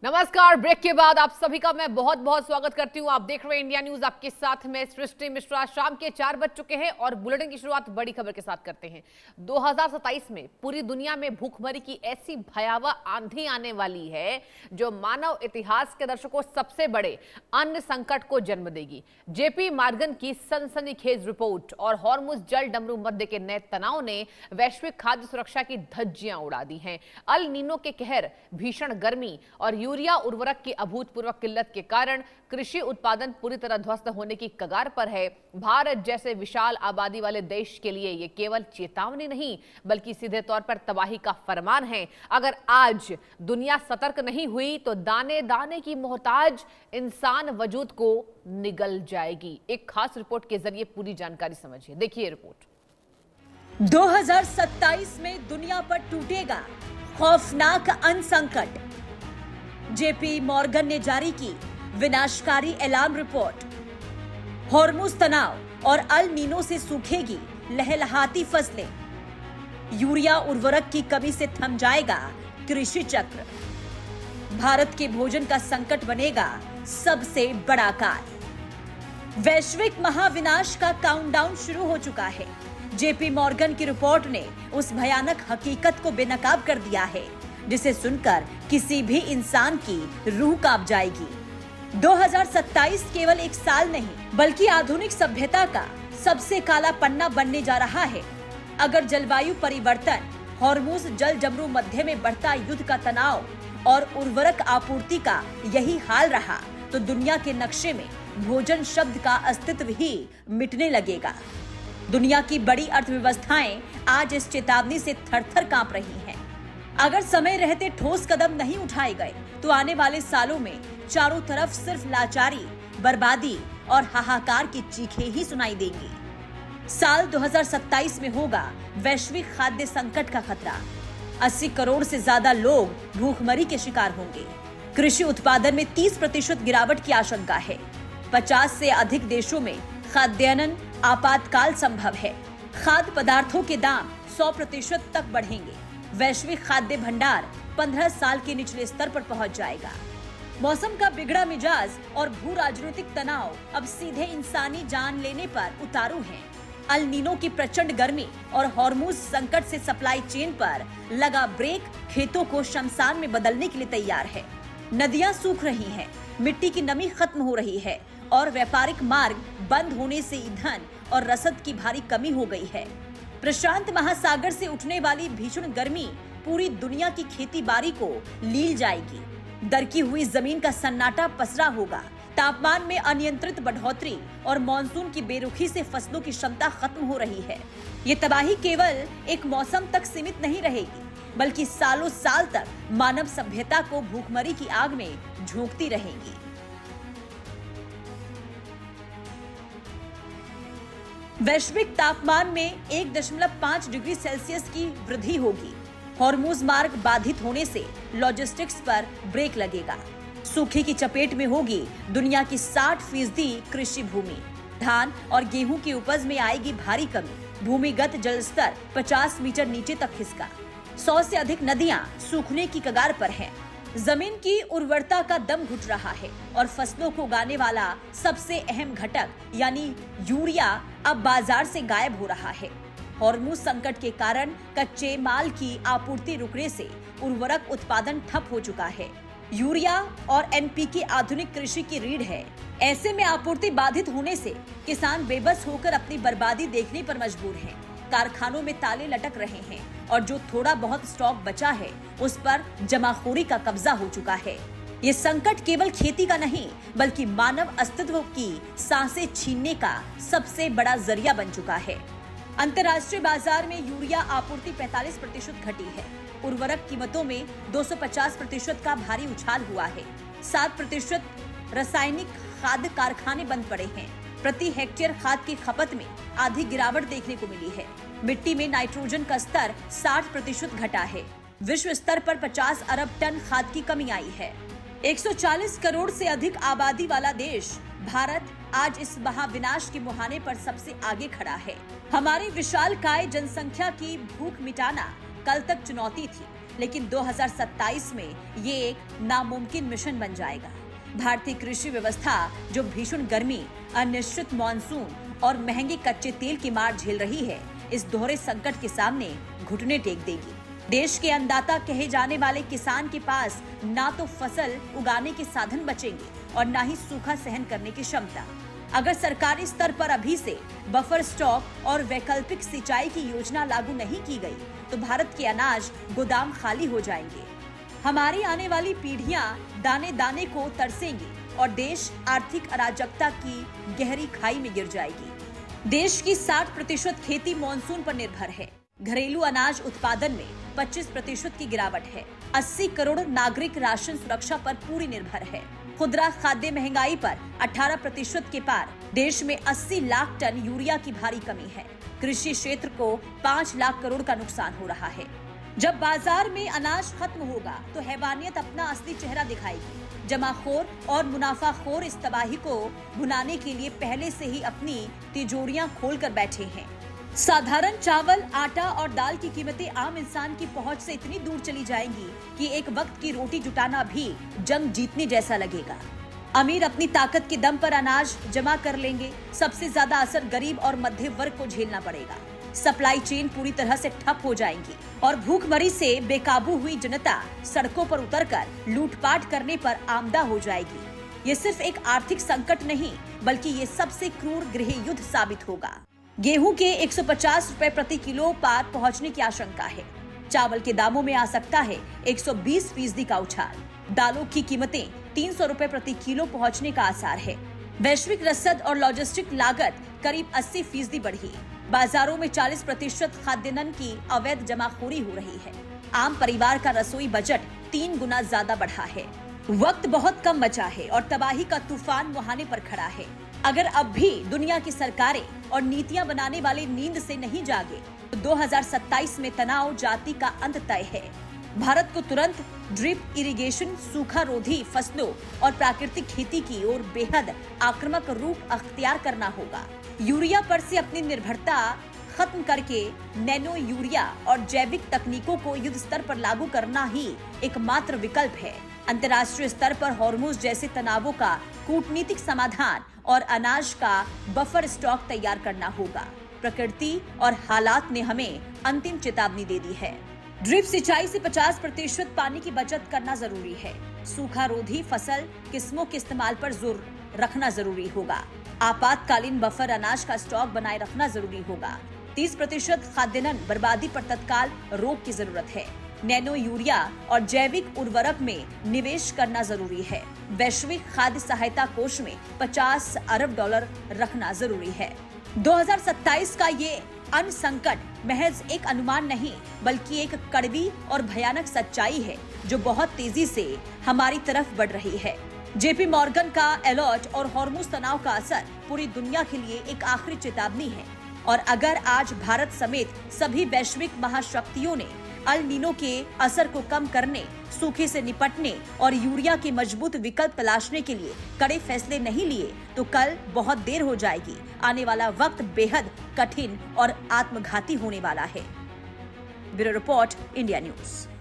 नमस्कार। ब्रेक के बाद आप सभी का मैं बहुत बहुत स्वागत करती हूं। आप देख रहे हैं इंडिया न्यूज, आपके साथ में सृष्टि मिश्रा। शाम के 4 बज चुके हैं और बुलेटिन की शुरुआत बड़ी खबर के साथ करते हैं। 2027 में पूरी दुनिया में भूखमरी की ऐसी भयावह आंधी आने वाली है जो मानव इतिहास के दशकों सबसे बड़े अन्न संकट को जन्म देगी। जेपी मॉर्गन की सनसनीखेज रिपोर्ट और हॉर्मुज जल डमरू मध्य के नए तनाव ने वैश्विक खाद्य सुरक्षा की धज्जियां उड़ा दी हैं। अल नीनो के कहर, भीषण गर्मी और यूरिया उर्वरक की अभूतपूर्व किल्लत के कारण कृषि उत्पादन पूरी तरह ध्वस्त होने की कगार पर है। भारत जैसे विशाल आबादी वाले देश के लिए ये केवल चेतावनी नहीं बल्कि सीधे तौर पर तबाही का फरमान है। अगर आज दुनिया सतर्क नहीं हुई तो दाने दाने की मोहताज इंसान वजूद को निगल जाएगी। एक खास रिपोर्ट के जरिए पूरी जानकारी समझिए, देखिए रिपोर्ट। 2027 में दुनिया पर टूटेगा खौफनाक अन्न संकट। जेपी मॉर्गन ने जारी की विनाशकारी अलार्म रिपोर्ट। हॉर्मुज तनाव और अल नीनो से सूखेगी लहलहाती फसलें। यूरिया उर्वरक की कमी से थम जाएगा कृषि चक्र। भारत के भोजन का संकट बनेगा सबसे बड़ा काल। वैश्विक महाविनाश का काउंटडाउन शुरू हो चुका है। जेपी मॉर्गन की रिपोर्ट ने उस भयानक हकीकत को बेनकाब कर दिया है जिसे सुनकर किसी भी इंसान की रूह कांप जाएगी। 2027 केवल एक साल नहीं बल्कि आधुनिक सभ्यता का सबसे काला पन्ना बनने जा रहा है। अगर जलवायु परिवर्तन, हॉर्मुज जल डमरू मध्य में बढ़ता युद्ध का तनाव और उर्वरक आपूर्ति का यही हाल रहा तो दुनिया के नक्शे में भोजन शब्द का अस्तित्व ही मिटने लगेगा। दुनिया की बड़ी अर्थव्यवस्थाएं आज इस चेतावनी से थर-थर कांप रही हैं। अगर समय रहते ठोस कदम नहीं उठाए गए तो आने वाले सालों में चारों तरफ सिर्फ लाचारी, बर्बादी और हाहाकार की चीखें ही सुनाई देंगी। साल 2027 में होगा वैश्विक खाद्य संकट का खतरा। 80 करोड़ से ज्यादा लोग भूखमरी के शिकार होंगे। कृषि उत्पादन में 30% गिरावट की आशंका है। 50 से अधिक देशों में खाद्यान्न आपातकाल संभव है। खाद्य पदार्थों के दाम 100% तक बढ़ेंगे। वैश्विक खाद्य भंडार 15 साल के निचले स्तर पर पहुंच जाएगा। मौसम का बिगड़ा मिजाज और भू राजनीतिक तनाव अब सीधे इंसानी जान लेने पर उतारू हैं। अल नीनो की प्रचंड गर्मी और हॉर्मुज संकट से सप्लाई चेन पर लगा ब्रेक खेतों को शमशान में बदलने के लिए तैयार है। नदियां सूख रही हैं, मिट्टी की नमी खत्म हो रही है और व्यापारिक मार्ग बंद होने से ईंधन और रसद की भारी कमी हो गई है। प्रशांत महासागर से उठने वाली भीषण गर्मी पूरी दुनिया की खेती बाड़ी को लील जाएगी। दरकी हुई जमीन का सन्नाटा पसरा होगा। तापमान में अनियंत्रित बढ़ोतरी और मॉनसून की बेरुखी से फसलों की क्षमता खत्म हो रही है। ये तबाही केवल एक मौसम तक सीमित नहीं रहेगी बल्कि सालों साल तक मानव सभ्यता को भूखमरी की आग में झोंकती रहेगी। वैश्विक तापमान में 1.5 डिग्री सेल्सियस की वृद्धि होगी। हॉर्मुज मार्ग बाधित होने से लॉजिस्टिक्स पर ब्रेक लगेगा। सूखे की चपेट में होगी दुनिया की 60% कृषि भूमि। धान और गेहूं की उपज में आएगी भारी कमी। भूमिगत जल स्तर 50 मीटर नीचे तक खिसका। 100 से अधिक नदियां सूखने की कगार पर हैं। जमीन की उर्वरता का दम घुट रहा है और फसलों को उगाने वाला सबसे अहम घटक यानी यूरिया अब बाजार से गायब हो रहा है। हॉर्मुज संकट के कारण कच्चे माल की आपूर्ति रुकने से उर्वरक उत्पादन ठप हो चुका है। यूरिया और एनपीके आधुनिक कृषि की रीढ़ है। ऐसे में आपूर्ति बाधित होने से किसान बेबस होकर अपनी बर्बादी देखने पर मजबूर हैं। कारखानों में ताले लटक रहे हैं और जो थोड़ा बहुत स्टॉक बचा है उस पर जमाखोरी का कब्जा हो चुका है। ये संकट केवल खेती का नहीं बल्कि मानव अस्तित्व की सांसें छीनने का सबसे बड़ा जरिया बन चुका है। अंतर्राष्ट्रीय बाजार में यूरिया आपूर्ति 45% घटी है। उर्वरक कीमतों में 250% का भारी उछाल हुआ है। 7% रासायनिक खाद्य कारखाने बंद पड़े हैं। प्रति हेक्टेयर खाद की खपत में आधी गिरावट देखने को मिली है। मिट्टी में नाइट्रोजन का स्तर 60% घटा है। विश्व स्तर पर 50 अरब टन खाद की कमी आई है। 140 करोड़ से अधिक आबादी वाला देश भारत आज इस महाविनाश के मुहाने पर सबसे आगे खड़ा है। हमारी विशालकाय जनसंख्या की भूख मिटाना कल तक चुनौती थी, लेकिन 2027 में ये एक नामुमकिन मिशन बन जाएगा। भारतीय कृषि व्यवस्था जो भीषण गर्मी, अनिश्चित मानसून और महंगे कच्चे तेल की मार झेल रही है, इस दोहरे संकट के सामने घुटने टेक देगी। देश के अन्नदाता कहे जाने वाले किसान के पास ना तो फसल उगाने के साधन बचेंगे और ना ही सूखा सहन करने की क्षमता। अगर सरकारी स्तर पर अभी से बफर स्टॉक और वैकल्पिक सिंचाई की योजना लागू नहीं की गई, तो भारत के अनाज गोदाम खाली हो जाएंगे। हमारी आने वाली पीढ़ियां दाने दाने को तरसेंगी और देश आर्थिक अराजकता की गहरी खाई में गिर जाएगी। देश की 60% खेती मानसून पर निर्भर है। घरेलू अनाज उत्पादन में 25% की गिरावट है। 80 करोड़ नागरिक राशन सुरक्षा पर पूरी निर्भर है। खुदरा खाद्य महंगाई पर 18% के पार। देश में 80 लाख टन यूरिया की भारी कमी है। कृषि क्षेत्र को 5 लाख करोड़ का नुकसान हो रहा है। जब बाजार में अनाज खत्म होगा तो हैवानियत अपना असली चेहरा दिखाएगी। जमाखोर और मुनाफाखोर इस तबाही को भुनाने के लिए पहले से ही अपनी तिजोरियां खोलकर बैठे हैं। साधारण चावल, आटा और दाल की कीमतें आम इंसान की पहुंच से इतनी दूर चली जाएंगी कि एक वक्त की रोटी जुटाना भी जंग जीतने जैसा लगेगा। अमीर अपनी ताकत के दम पर अनाज जमा कर लेंगे। सबसे ज्यादा असर गरीब और मध्य वर्ग को झेलना पड़ेगा। सप्लाई चेन पूरी तरह से ठप हो जाएंगी और भूखमरी से बेकाबू हुई जनता सड़कों पर उतरकर लूटपाट करने पर आमदा हो जाएगी। ये सिर्फ एक आर्थिक संकट नहीं, बल्कि ये सबसे क्रूर गृह युद्ध साबित होगा। गेहूं के 150 रुपए प्रति किलो पार पहुंचने की आशंका है। चावल के दामों में आ सकता है 120% का उछाल। दालों की कीमतें 300 रुपए प्रति किलो पहुंचने का आसार है। वैश्विक रसद और लॉजिस्टिक लागत करीब 80% बढ़ी। बाजारों में 40% खाद्यान्न की अवैध जमाखोरी हो रही है। आम परिवार का रसोई बजट 3 गुना ज्यादा बढ़ा है। वक्त बहुत कम बचा है और तबाही का तूफान मुहाने पर खड़ा है। अगर अब भी दुनिया की सरकारें और नीतियां बनाने वाले नींद से नहीं जागे, तो 2027 में तनाव जाति का अंत तय है। भारत को तुरंत ड्रिप इरिगेशन, सूखा रोधी फसलों और प्राकृतिक खेती की ओर बेहद आक्रामक रूप अख्तियार करना होगा। यूरिया पर से अपनी निर्भरता खत्म करके नैनो यूरिया और जैविक तकनीकों को युद्ध स्तर पर लागू करना ही एकमात्र विकल्प है। अंतर्राष्ट्रीय स्तर पर हॉर्मुज जैसे तनावों का कूटनीतिक समाधान और अनाज का बफर स्टॉक तैयार करना होगा। प्रकृति और हालात ने हमें अंतिम चेतावनी दे दी है। ड्रिप सिंचाई से 50% पानी की बचत करना जरूरी है। सूखा रोधी फसल किस्मों के इस्तेमाल पर जोर रखना जरूरी होगा। आपातकालीन बफर अनाज का स्टॉक बनाए रखना जरूरी होगा। 30% खाद्यान्न बर्बादी पर तत्काल रोक की जरूरत है। नैनो यूरिया और जैविक उर्वरक में निवेश करना जरूरी है। वैश्विक खाद्य सहायता कोष में $50 अरब रखना जरूरी है। 2027 का ये अन्न संकट महज एक अनुमान नहीं, बल्कि एक कड़वी और भयानक सच्चाई है जो बहुत तेजी से हमारी तरफ बढ़ रही है। जेपी मॉर्गन का अलर्ट और हॉर्मुज तनाव का असर पूरी दुनिया के लिए एक आखिरी चेतावनी है। और अगर आज भारत समेत सभी वैश्विक महाशक्तियों ने अल नीनो के असर को कम करने, सूखे से निपटने और यूरिया के मजबूत विकल्प तलाशने के लिए कड़े फैसले नहीं लिए, तो कल बहुत देर हो जाएगी। आने वाला वक्त बेहद कठिन और आत्मघाती होने वाला है। Bureau report, India news.